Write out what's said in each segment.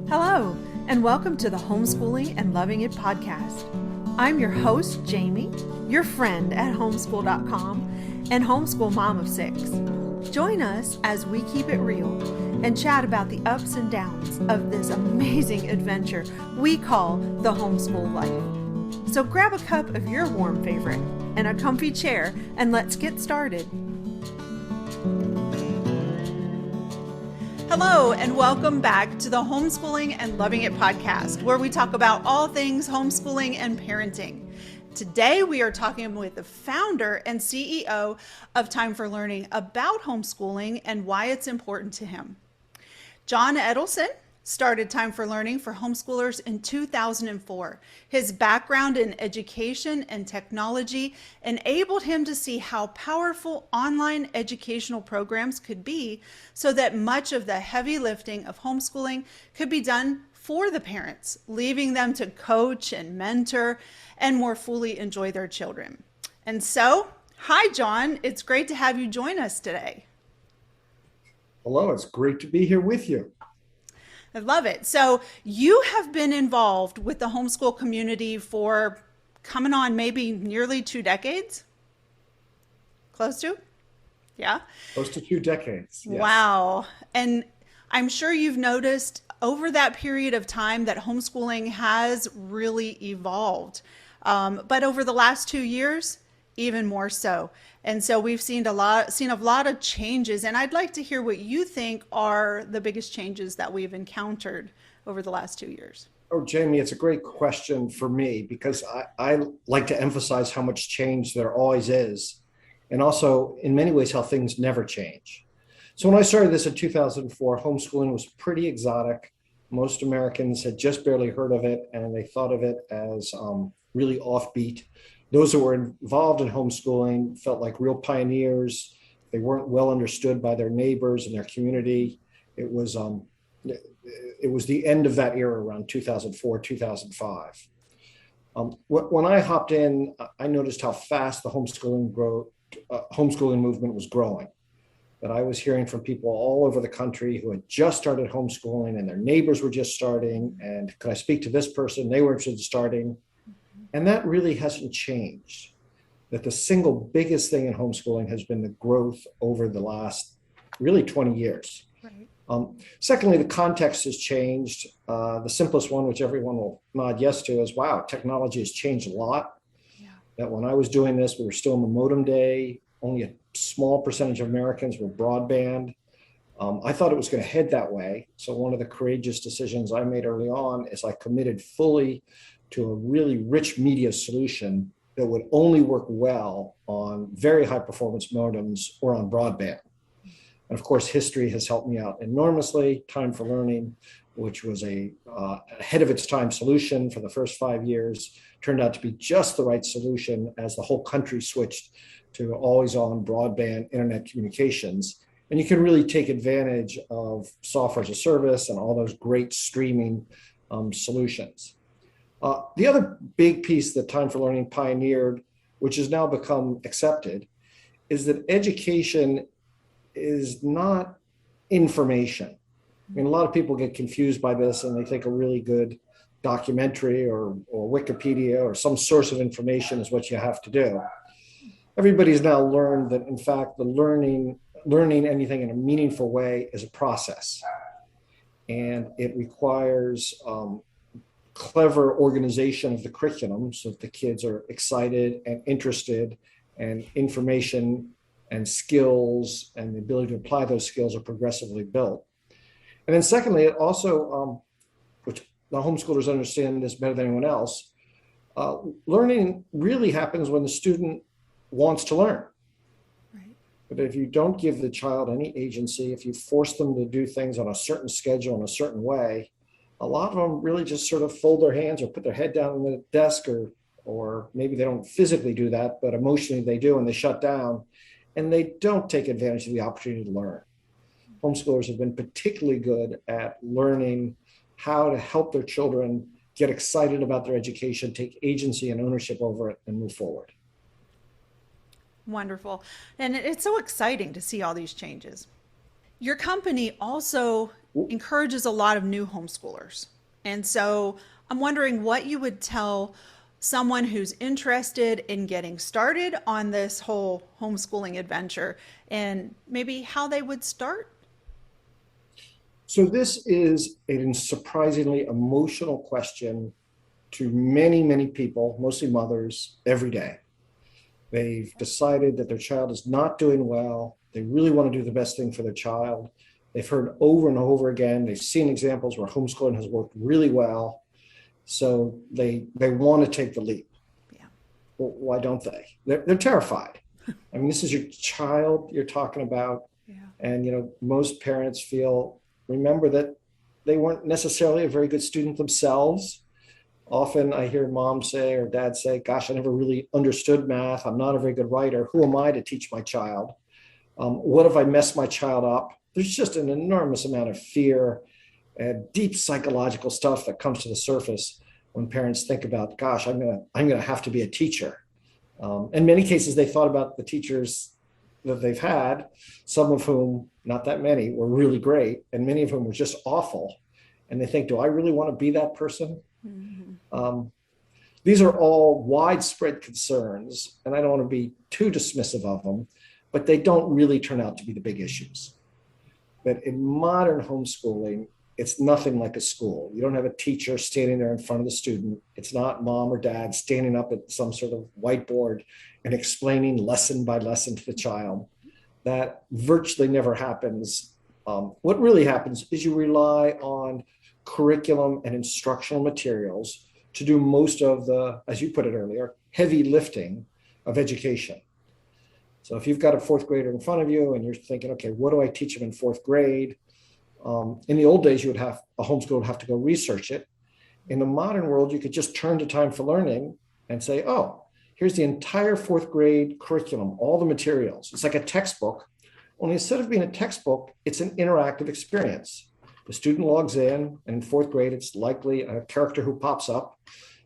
Hello, and welcome to the Homeschooling and Loving It podcast. I'm your host, Jamie, your friend at homeschool.com and homeschool mom of 6. Join us as we keep it real and chat about the ups and downs of this amazing adventure we call the homeschool life. So grab a cup of your warm favorite and a comfy chair, and let's get started. Hello, and welcome back to the Homeschooling and Loving It podcast, where we talk about all things homeschooling and parenting. Today, we are talking with the founder and CEO of Time for Learning about homeschooling and why it's important to him. John Edelson started Time for Learning for homeschoolers in 2004. His background in education and technology enabled him to see how powerful online educational programs could be, so that much of the heavy lifting of homeschooling could be done for the parents, leaving them to coach and mentor and more fully enjoy their children. And so, hi John, it's great to have you join us today. Hello, it's great to be here with you. I love it. So you have been involved with the homeschool community for coming on maybe nearly 2 decades? Close to? Yeah. Close to 2 decades. Yes. Wow. And I'm sure you've noticed over that period of time that homeschooling has really evolved. But over the last 2 years, even more so. And so we've seen a lot of changes, and I'd like to hear what you think are the biggest changes that we've encountered over the last 2 years. Oh, Jamie, it's a great question for me because I like to emphasize how much change there always is, and also in many ways how things never change. So when I started this in 2004, homeschooling was pretty exotic. Most Americans had just barely heard of it, and they thought of it as really offbeat. Those that were involved in homeschooling felt like real pioneers. They weren't well understood by their neighbors and their community. It was the end of that era around 2004, 2005. When I hopped in, I noticed how fast the homeschooling movement was growing. That I was hearing from people all over the country who had just started homeschooling and their neighbors were just starting. And could I speak to this person? They were interested in starting. And that really hasn't changed. That the single biggest thing in homeschooling has been the growth over the last really 20 years. Right. Secondly, the context has changed. The simplest one, which everyone will nod yes to, is wow, technology has changed a lot. Yeah. That when I was doing this, we were still in the modem day. Only a small percentage of Americans were broadband. I thought it was going to head that way. So one of the courageous decisions I made early on is I committed fully to a really rich media solution that would only work well on very high performance modems or on broadband. And of course, history has helped me out enormously. Time for Learning, which was a ahead of its time solution for the first 5 years, turned out to be just the right solution as the whole country switched to always on broadband internet communications. And you can really take advantage of software as a service and all those great streaming solutions. The other big piece that Time for Learning pioneered, which has now become accepted, is that education is not information. I mean, a lot of people get confused by this and they think a really good documentary or Wikipedia or some source of information is what you have to do. Everybody's now learned that, in fact, the learning anything in a meaningful way is a process. And it requires clever organization of the curriculum so that the kids are excited and interested, and information and skills and the ability to apply those skills are progressively built. And then secondly, it also, which the homeschoolers understand this better than anyone else, learning really happens when the student wants to learn. Right. But if you don't give the child any agency, if you force them to do things on a certain schedule in a certain way, a lot of them really just sort of fold their hands or put their head down on the desk, or maybe they don't physically do that, but emotionally they do, and they shut down and they don't take advantage of the opportunity to learn. Homeschoolers have been particularly good at learning how to help their children get excited about their education, take agency and ownership over it, and move forward. Wonderful. And it's so exciting to see all these changes. Your company also encourages a lot of new homeschoolers. And so I'm wondering what you would tell someone who's interested in getting started on this whole homeschooling adventure and maybe how they would start. So this is a surprisingly emotional question to many, many people, mostly mothers, every day. They've decided that their child is not doing well. They really want to do the best thing for their child. They've heard over and over again. They've seen examples where homeschooling has worked really well. So they want to take the leap. Yeah. Well, why don't they? They're terrified. I mean, this is your child you're talking about. Yeah. And, most parents remember that they weren't necessarily a very good student themselves. Often I hear mom say or dad say, gosh, I never really understood math. I'm not a very good writer. Who am I to teach my child? What if I mess my child up? There's just an enormous amount of fear and deep psychological stuff that comes to the surface when parents think about, gosh, I'm gonna have to be a teacher. In many cases, they thought about the teachers that they've had, some of whom, not that many, were really great, and many of whom were just awful. And they think, do I really want to be that person? Mm-hmm. These are all widespread concerns, and I don't want to be too dismissive of them, but they don't really turn out to be the big issues. But in modern homeschooling, it's nothing like a school. You don't have a teacher standing there in front of the student. It's not mom or dad standing up at some sort of whiteboard and explaining lesson by lesson to the child. That virtually never happens. What really happens is you rely on curriculum and instructional materials to do most of the, as you put it earlier, heavy lifting of education. So if you've got a fourth grader in front of you and you're thinking, okay, what do I teach them in fourth grade? In the old days, a homeschool would have to go research it. In the modern world, you could just turn to Time for Learning and say, oh, here's the entire fourth grade curriculum, all the materials. It's like a textbook, only instead of being a textbook, it's an interactive experience. The student logs in, and in fourth grade, it's likely a character who pops up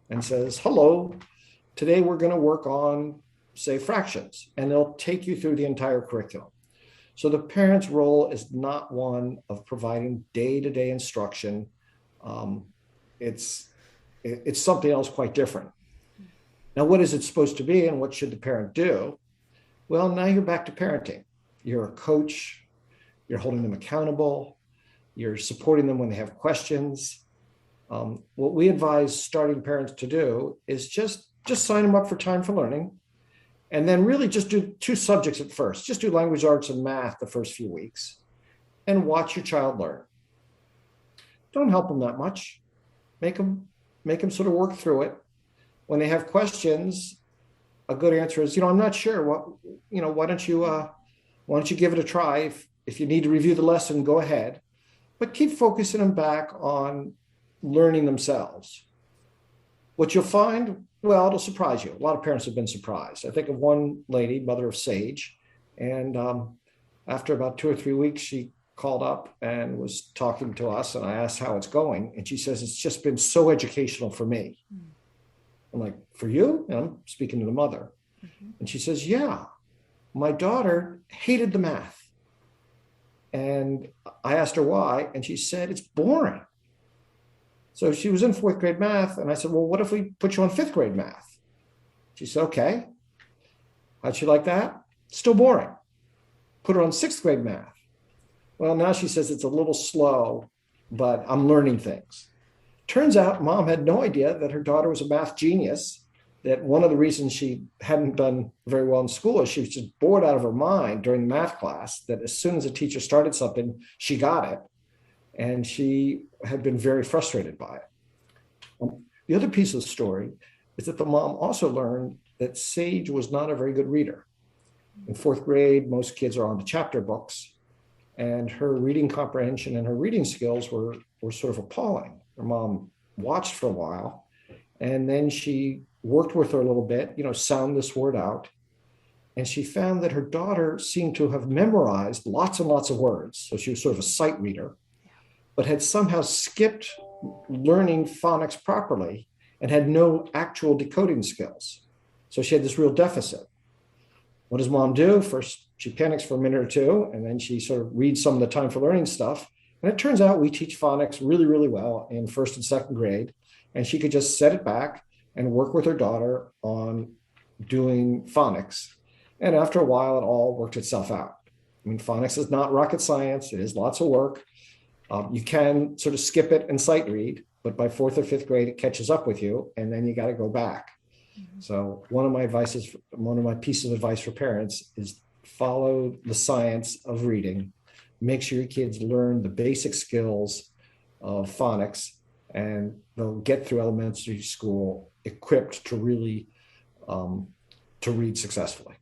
and says, hello, today we're going to work on, say, fractions, and they'll take you through the entire curriculum. So the parent's role is not one of providing day-to-day instruction. It's something else quite different. Now, what is it supposed to be, and what should the parent do? Well, now you're back to parenting. You're a coach. You're holding them accountable. You're supporting them when they have questions. What we advise starting parents to do is just sign them up for Time for Learning, and then really just do two subjects at first. Just do language arts and math the first few weeks and watch your child learn. Don't help them that much. Make them sort of work through it. When they have questions, a good answer is, I'm not sure. Why don't you give it a try? If you need to review the lesson, go ahead. But keep focusing them back on learning themselves. What you'll find, well, it'll surprise you. A lot of parents have been surprised. I think of one lady, mother of Sage, and after about 2 or 3 weeks, she called up and was talking to us, and I asked how it's going, and she says, it's just been so educational for me. Mm-hmm. I'm like, for you? And I'm speaking to the mother. Mm-hmm. And she says, yeah, my daughter hated the math. And I asked her why, and she said, it's boring. So she was in fourth grade math, and I said, well, what if we put you on fifth grade math? She said, okay. How'd she like that? Still boring. Put her on sixth grade math. Well, now she says it's a little slow, but I'm learning things. Turns out mom had no idea that her daughter was a math genius, that one of the reasons she hadn't done very well in school is she was just bored out of her mind during math class, that as soon as a teacher started something, she got it. And she had been very frustrated by it. The other piece of the story is that the mom also learned that Sage was not a very good reader. In fourth grade, most kids are on the chapter books, and her reading comprehension and her reading skills were sort of appalling. Her mom watched for a while, and then she worked with her a little bit, sound this word out. And she found that her daughter seemed to have memorized lots and lots of words. So she was sort of a sight reader, but had somehow skipped learning phonics properly and had no actual decoding skills. So she had this real deficit. What does mom do? First, she panics for a minute or two, and then she sort of reads some of the Time for Learning stuff, And it turns out we teach phonics really, really well in first and second grade. And she could just set it back and work with her daughter on doing phonics. And after a while, it all worked itself out. I mean, phonics is not rocket science. It is lots of work. You can sort of skip it and sight read, but by fourth or fifth grade, it catches up with you, and then you got to go back. Mm-hmm. So one of my pieces of advice for parents is follow the science of reading. Make sure your kids learn the basic skills of phonics, and they'll get through elementary school equipped to really to read successfully.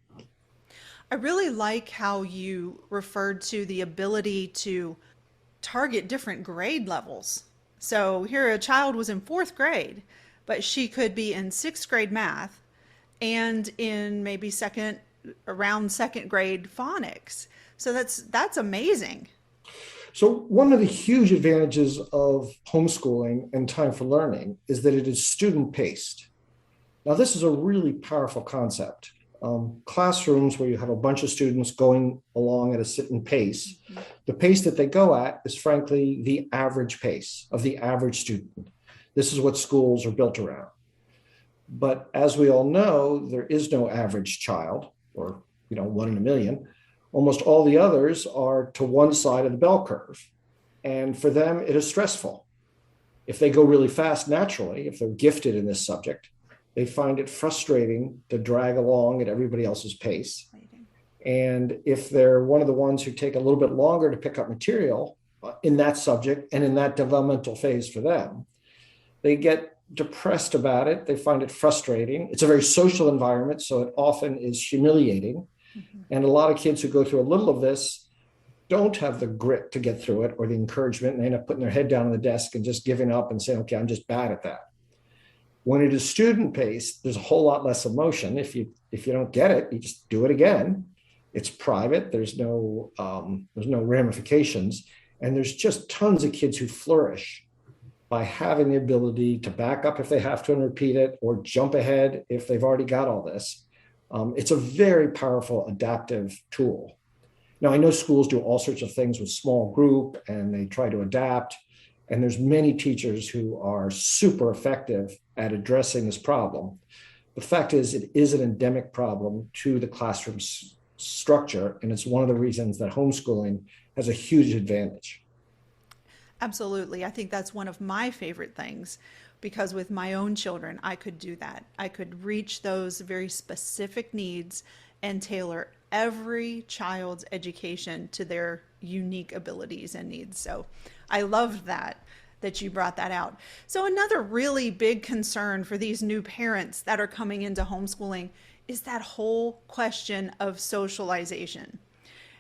I really like how you referred to the ability to target different grade levels. So here a child was in fourth grade, but she could be in sixth grade math and in maybe around second grade phonics. So that's amazing. So one of the huge advantages of homeschooling and time for learning is that it is student paced. Now, this is a really powerful concept. Classrooms where you have a bunch of students going along at a certain pace, mm-hmm. the pace that they go at is frankly the average pace of the average student. This is what schools are built around. But as we all know, there is no average child, or 1 in a million. Almost all the others are to one side of the bell curve. And for them, it is stressful. If they go really fast naturally, if they're gifted in this subject, they find it frustrating to drag along at everybody else's pace. And if they're one of the ones who take a little bit longer to pick up material in that subject and in that developmental phase for them, they get depressed about it. They find it frustrating. It's a very social environment, so it often is humiliating. Mm-hmm. And a lot of kids who go through a little of this don't have the grit to get through it or the encouragement, and they end up putting their head down on the desk and just giving up and saying, okay, I'm just bad at that. When it is student paced, there's a whole lot less emotion. If you don't get it, you just do it again. It's private. There's no ramifications, and there's just tons of kids who flourish by having the ability to back up if they have to and repeat it, or jump ahead if they've already got all this. It's a very powerful adaptive tool. Now, I know schools do all sorts of things with small group, and they try to adapt. And there's many teachers who are super effective at addressing this problem. The fact is, it is an endemic problem to the classroom structure, and it's one of the reasons that homeschooling has a huge advantage. Absolutely. I think that's one of my favorite things, because with my own children, I could do that. I could reach those very specific needs and tailor every child's education to their unique abilities and needs. So I loved that you brought that out. So another really big concern for these new parents that are coming into homeschooling is that whole question of socialization.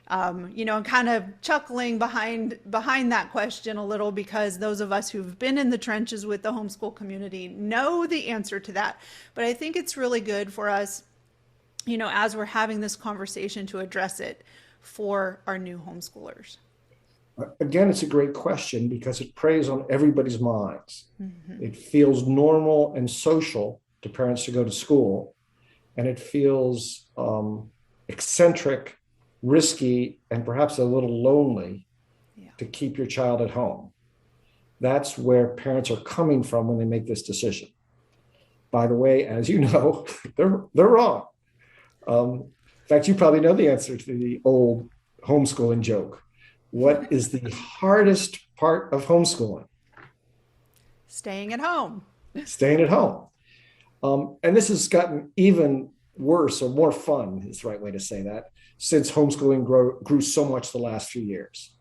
I'm kind of chuckling behind that question a little, because those of us who've been in the trenches with the homeschool community know the answer to that. But I think it's really good for us, as we're having this conversation, to address it for our new homeschoolers. Again, it's a great question because it preys on everybody's minds. Mm-hmm. It feels normal and social to parents to go to school, and it feels eccentric, risky, and perhaps a little lonely to keep your child at home. That's where parents are coming from when they make this decision. By the way, as you know, they're wrong. In fact, you probably know the answer to the old homeschooling joke. What is the hardest part of homeschooling? Staying at home. Staying at home. And this has gotten even worse, or more fun is the right way to say that, since homeschooling grew so much the last few years.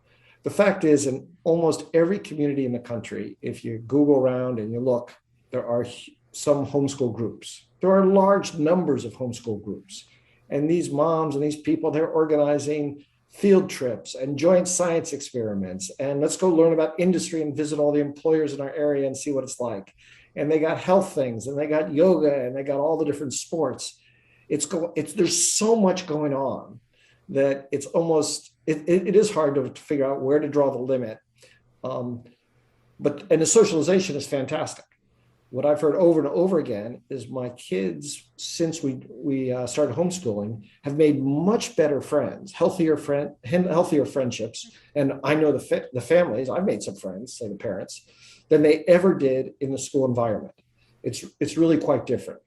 The fact is, in almost every community in the country, if you Google around and you look, there are some homeschool groups. There are large numbers of homeschool groups. And these moms and these people, they're organizing field trips and joint science experiments. And let's go learn about industry and visit all the employers in our area and see what it's like. And they got health things, and they got yoga, and they got all the different sports. There's so much going on that it's almost, it is hard to figure out where to draw the limit. And the socialization is fantastic. What I've heard over and over again is my kids, since we started homeschooling, have made much better friends, healthier friendships. And I know the families. I've made some friends, say the parents, than they ever did in the school environment. It's really quite different.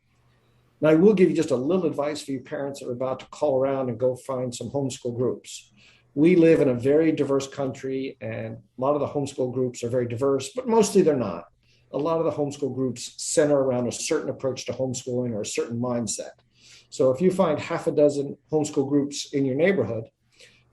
Now, I will give you just a little advice for you parents that are about to call around and go find some homeschool groups. We live in a very diverse country, and a lot of the homeschool groups are very diverse, but mostly they're not. A lot of the homeschool groups center around a certain approach to homeschooling or a certain mindset. So if you find half a dozen homeschool groups in your neighborhood,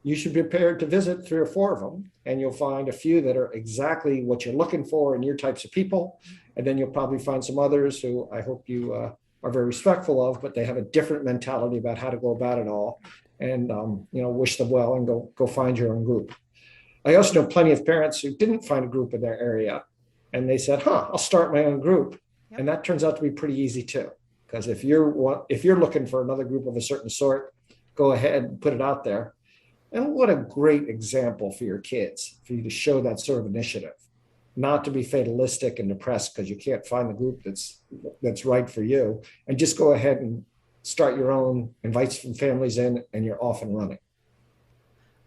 you should be prepared to visit 3 or 4 of them, and you'll find a few that are exactly what you're looking for and your types of people. And then you'll probably find some others who I hope you are very respectful of, but they have a different mentality about how to go about it all. And wish them well and go find your own group. I also know plenty of parents who didn't find a group in their area, and they said, I'll start my own group. Yep. And that turns out to be pretty easy too. Because if you're looking for another group of a certain sort, go ahead and put it out there. And what a great example for your kids, for you to show that sort of initiative, not to be fatalistic and depressed because you can't find the group that's right for you, and just go ahead and start your own, invite some families in, and you're off and running.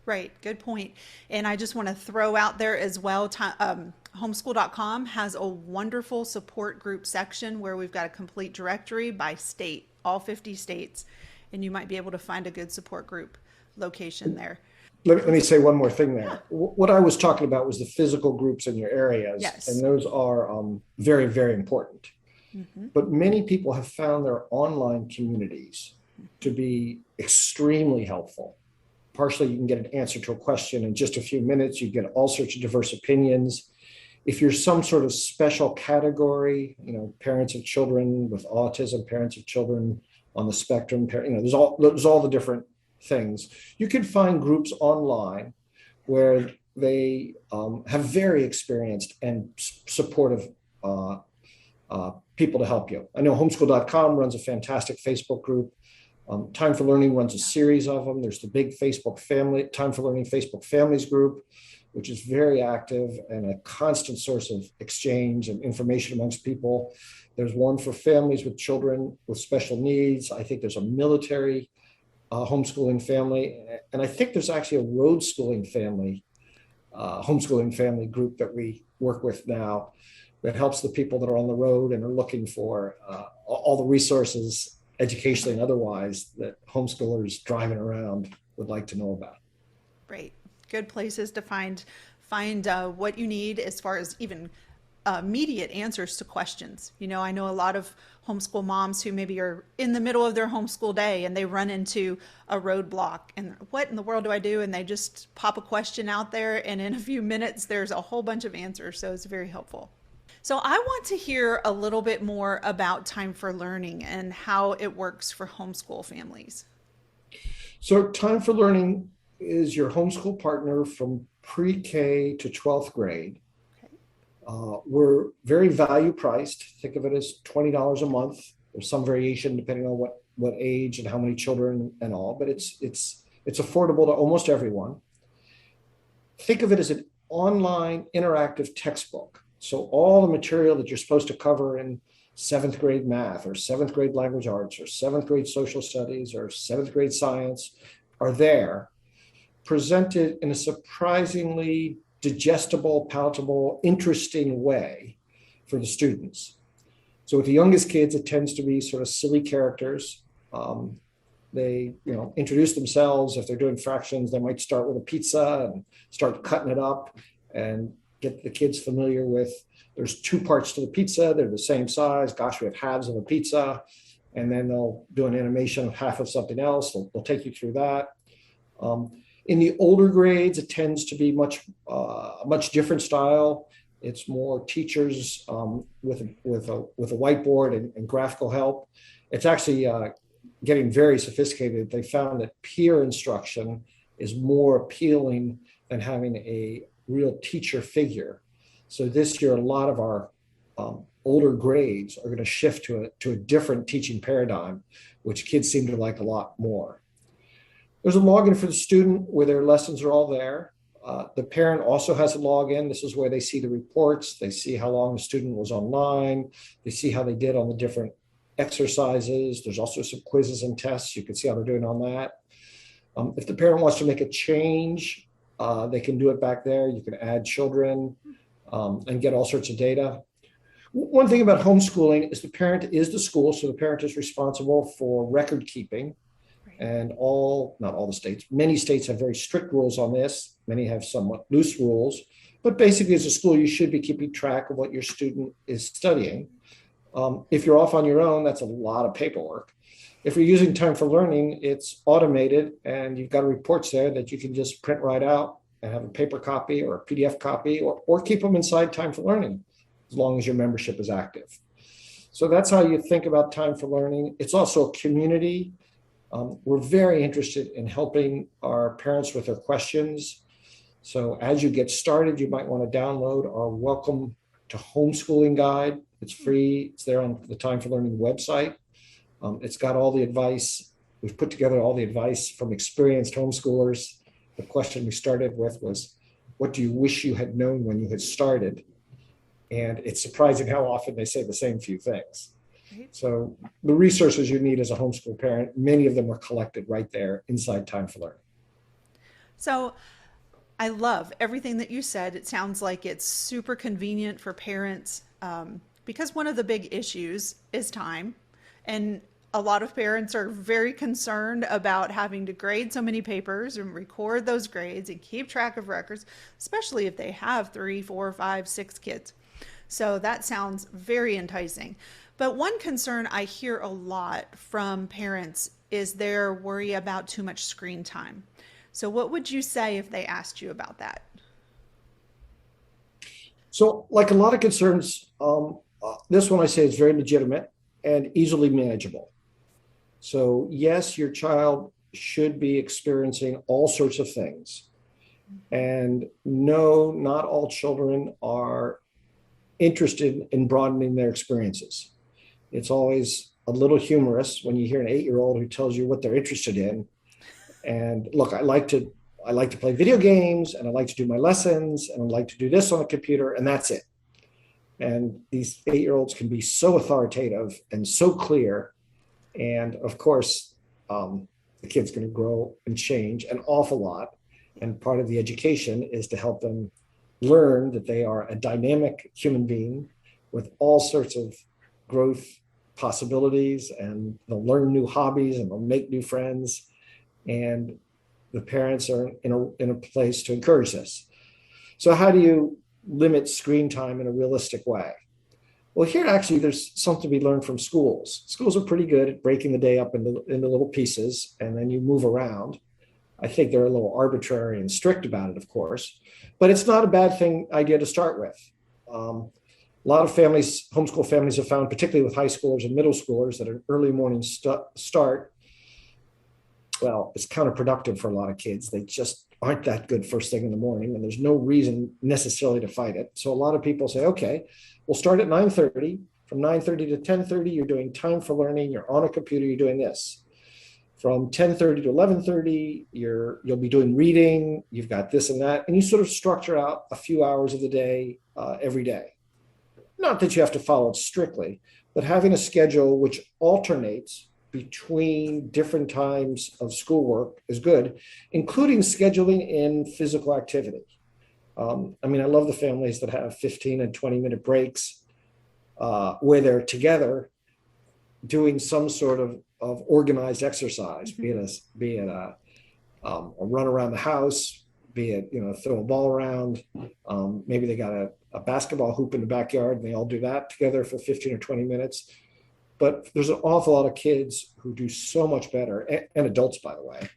Right. Good point. And I just want to throw out there as well, homeschool.com has a wonderful support group section where we've got a complete directory by state, all 50 states, and you might be able to find a good support group location there. Let me say one more thing there. Yeah. What I was talking about was the physical groups in your areas, yes. And those are very, very important. Mm-hmm. But many people have found their online communities to be extremely helpful. Partially, you can get an answer to a question in just a few minutes. You get all sorts of diverse opinions. If you're some sort of special category, parents of children with autism, parents of children on the spectrum, there's all the different things. You can find groups online where they have very experienced and supportive people to help you. I know homeschool.com runs a fantastic Facebook group. Time for Learning runs a series of them. There's the big Time for Learning Facebook Families group, which is very active and a constant source of exchange and information amongst people. There's one for families with children with special needs. I think there's a military homeschooling family. And I think there's actually a road schooling family, homeschooling family group that we work with now that helps the people that are on the road and are looking for all the resources, educationally and otherwise, that homeschoolers driving around would like to know about. Great. Good places to find what you need as far as even immediate answers to questions. I know a lot of homeschool moms who maybe are in the middle of their homeschool day and they run into a roadblock and what in the world do I do? And they just pop a question out there, and in a few minutes, there's a whole bunch of answers. So it's very helpful. So I want to hear a little bit more about Time for Learning and how it works for homeschool families. So Time for Learning is your homeschool partner from pre-K to 12th grade. Okay. We're very value priced. Think of it as $20 a month. There's some variation depending on what age and how many children and all, but it's affordable to almost everyone. Think of it as an online interactive textbook. So all the material that you're supposed to cover in 7th grade math or 7th grade language arts or 7th grade social studies or 7th grade science are there, presented in a surprisingly digestible, palatable, interesting way for the students. So with the youngest kids, it tends to be sort of silly characters. They introduce themselves. If they're doing fractions, they might start with a pizza and start cutting it up and get the kids familiar with, there's 2 parts to the pizza. They're the same size. Gosh, we have halves of a pizza. And then they'll do an animation of half of something else. They'll take you through that. In the older grades, it tends to be a much different style. It's more teachers with a whiteboard and graphical help. It's actually getting very sophisticated. They found that peer instruction is more appealing than having a real teacher figure. So this year, a lot of our older grades are going to shift to a different teaching paradigm, which kids seem to like a lot more. There's a login for the student where their lessons are all there. The parent also has a login. This is where they see the reports. They see how long the student was online. They see how they did on the different exercises. There's also some quizzes and tests. You can see how they're doing on that. If the parent wants to make a change, they can do it back there. You can add children and get all sorts of data. One thing about homeschooling is the parent is the school, so the parent is responsible for record keeping. And not all the states, many states have very strict rules on this. Many have somewhat loose rules. But basically, as a school, you should be keeping track of what your student is studying. If you're off on your own, that's a lot of paperwork. If you're using Time for Learning, it's automated, and you've got reports there that you can just print right out and have a paper copy or a PDF copy, or keep them inside Time for Learning, as long as your membership is active. So that's how you think about Time for Learning. It's also a community. We're very interested in helping our parents with their questions. So as you get started, you might want to download our Welcome to Homeschooling guide. It's free. It's there on the Time for Learning website. It's got all the advice. We've put together all the advice from experienced homeschoolers. The question we started with was, what do you wish you had known when you had started? And it's surprising how often they say the same few things. So the resources you need as a homeschool parent, many of them are collected right there inside Time for Learning. So I love everything that you said. It sounds like it's super convenient for parents because one of the big issues is time. And a lot of parents are very concerned about having to grade so many papers and record those grades and keep track of records, especially if they have 3, 4, 5, 6 kids. So that sounds very enticing. But one concern I hear a lot from parents is their worry about too much screen time. So what would you say if they asked you about that? So like a lot of concerns, this one I say is very legitimate and easily manageable. So yes, your child should be experiencing all sorts of things. And no, not all children are interested in broadening their experiences. It's always a little humorous when you hear an 8-year-old who tells you what they're interested in. And look, I like to play video games, and I like to do my lessons, and I like to do this on the computer, and that's it. And these 8-year-olds can be so authoritative and so clear. And of course, the kid's going to grow and change an awful lot. And part of the education is to help them learn that they are a dynamic human being with all sorts of growth possibilities, and they'll learn new hobbies and they'll make new friends. And the parents are in a place to encourage this. So how do you limit screen time in a realistic way? Well, here actually there's something to be learned from schools. Schools are pretty good at breaking the day up into little pieces, and then you move around. I think they're a little arbitrary and strict about it, of course, but it's not a bad idea to start with. A lot of families, homeschool families, have found, particularly with high schoolers and middle schoolers, that an early morning start, well, it's counterproductive for a lot of kids. They just aren't that good first thing in the morning, and there's no reason necessarily to fight it. So a lot of people say, okay, we'll start at 9:30. From 9:30 to 10:30, you're doing Time for Learning. You're on a computer. You're doing this. From 10:30 to 11:30, you'll be doing reading. You've got this and that, and you sort of structure out a few hours of the day every day. Not that you have to follow it strictly, but having a schedule which alternates between different times of schoolwork is good, including scheduling in physical activity. I love the families that have 15 and 20-minute breaks where they're together doing some sort of organized exercise, be it a run around the house, be it throw a ball around. Maybe they got a basketball hoop in the backyard, and they all do that together for 15 or 20 minutes. But there's an awful lot of kids who do so much better, and adults, by the way,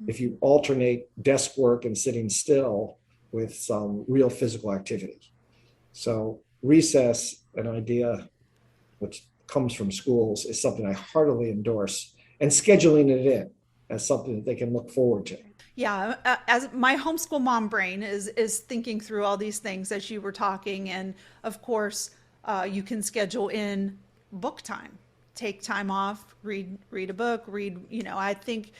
if you alternate desk work and sitting still with some real physical activity. So recess, an idea which comes from schools, is something I heartily endorse, and scheduling it in as something that they can look forward to. Yeah, as my homeschool mom brain is thinking through all these things as you were talking, and of course, you can schedule in book time. take time off, read a book, I think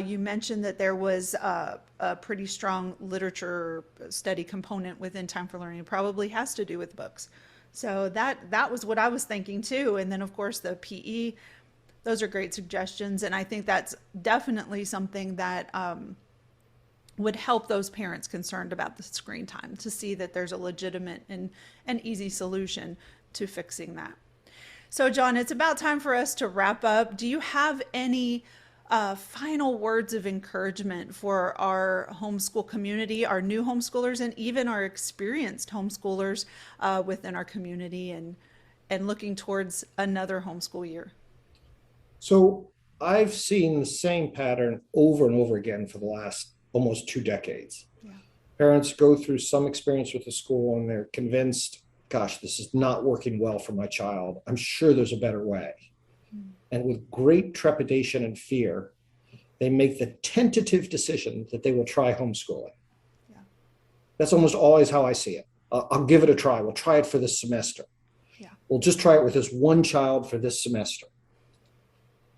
you mentioned that there was a pretty strong literature study component within Time for Learning. It probably has to do with books. So that was what I was thinking too. And then of course the PE, those are great suggestions. And I think that's definitely something that would help those parents concerned about the screen time to see that there's a legitimate and an easy solution to fixing that. So, John, it's about time for us to wrap up. Do you have any final words of encouragement for our homeschool community, our new homeschoolers, and even our experienced homeschoolers within our community and looking towards another homeschool year? So I've seen the same pattern over and over again for the last almost 2 decades. Yeah. Parents go through some experience with the school and they're convinced, gosh, this is not working well for my child. I'm sure there's a better way. And with great trepidation and fear, they make the tentative decision that they will try homeschooling. Yeah. That's almost always how I see it. I'll give it a try. We'll try it for this semester. Yeah. We'll just try it with this one child for this semester.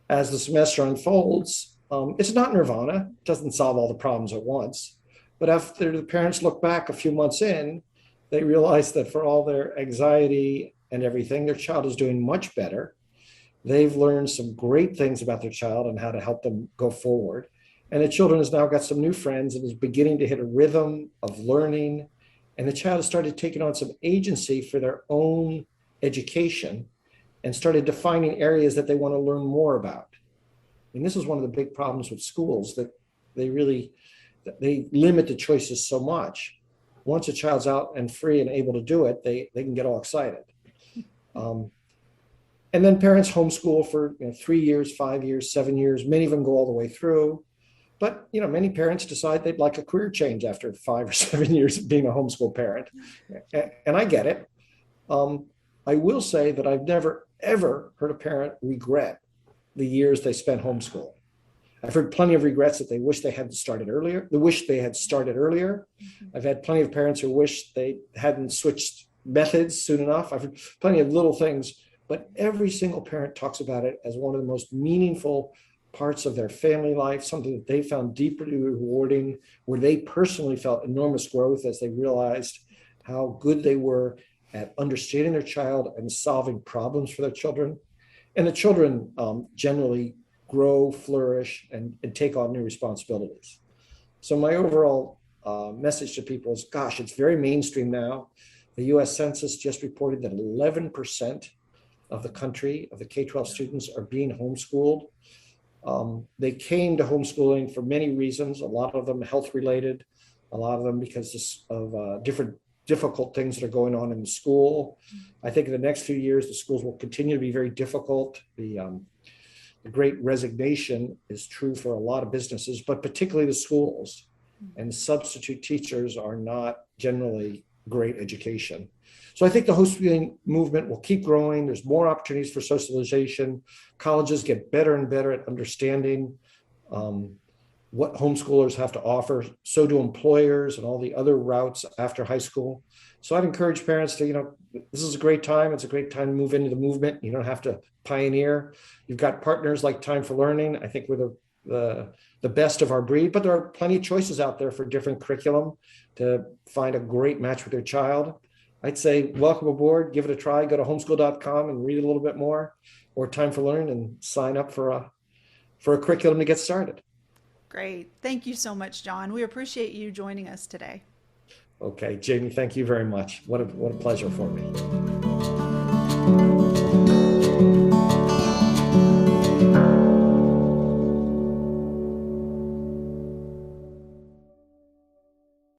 As the semester unfolds, it's not nirvana. It doesn't solve all the problems at once. But after the parents look back a few months in, they realize that for all their anxiety and everything, their child is doing much better. They've learned some great things about their child and how to help them go forward. And the children has now got some new friends and is beginning to hit a rhythm of learning. And the child has started taking on some agency for their own education and started defining areas that they want to learn more about. And this is one of the big problems with schools, that they limit the choices so much. Once a child's out and free and able to do it, they can get all excited. And then parents homeschool for 3 years, 5 years, 7 years. Many of them go all the way through. But many parents decide they'd like a career change after 5 or 7 years of being a homeschool parent. And I get it. I will say that I've never, ever heard a parent regret the years they spent homeschooling. I've heard plenty of regrets that they wish they had started earlier. I've had plenty of parents who wish they hadn't switched methods soon enough. I've heard plenty of little things, but every single parent talks about it as one of the most meaningful parts of their family life, something that they found deeply rewarding, where they personally felt enormous growth as they realized how good they were at understanding their child and solving problems for their children. And the children generally grow, flourish, and take on new responsibilities. So my overall message to people is, gosh, it's very mainstream now. The US Census just reported that 11% of the country, of the K-12 students, are being homeschooled. They came to homeschooling for many reasons, a lot of them health related, a lot of them because of different difficult things that are going on in the school. I think in the next few years, the schools will continue to be very difficult. The great resignation is true for a lot of businesses, but particularly the schools. And substitute teachers are not generally great education. So I think the homeschooling movement will keep growing. There's more opportunities for socialization. Colleges get better and better at understanding what homeschoolers have to offer. So do employers and all the other routes after high school. So I'd encourage parents to, this is a great time. It's a great time to move into the movement. You don't have to pioneer. You've got partners like Time for Learning. I think we're the best of our breed, but there are plenty of choices out there for different curriculum to find a great match with your child. I'd say welcome aboard, give it a try, go to homeschool.com and read a little bit more, or Time for Learn and sign up for a curriculum to get started. Great. Thank you so much, John. We appreciate you joining us today. Okay, Jamie, thank you very much. What a pleasure for me.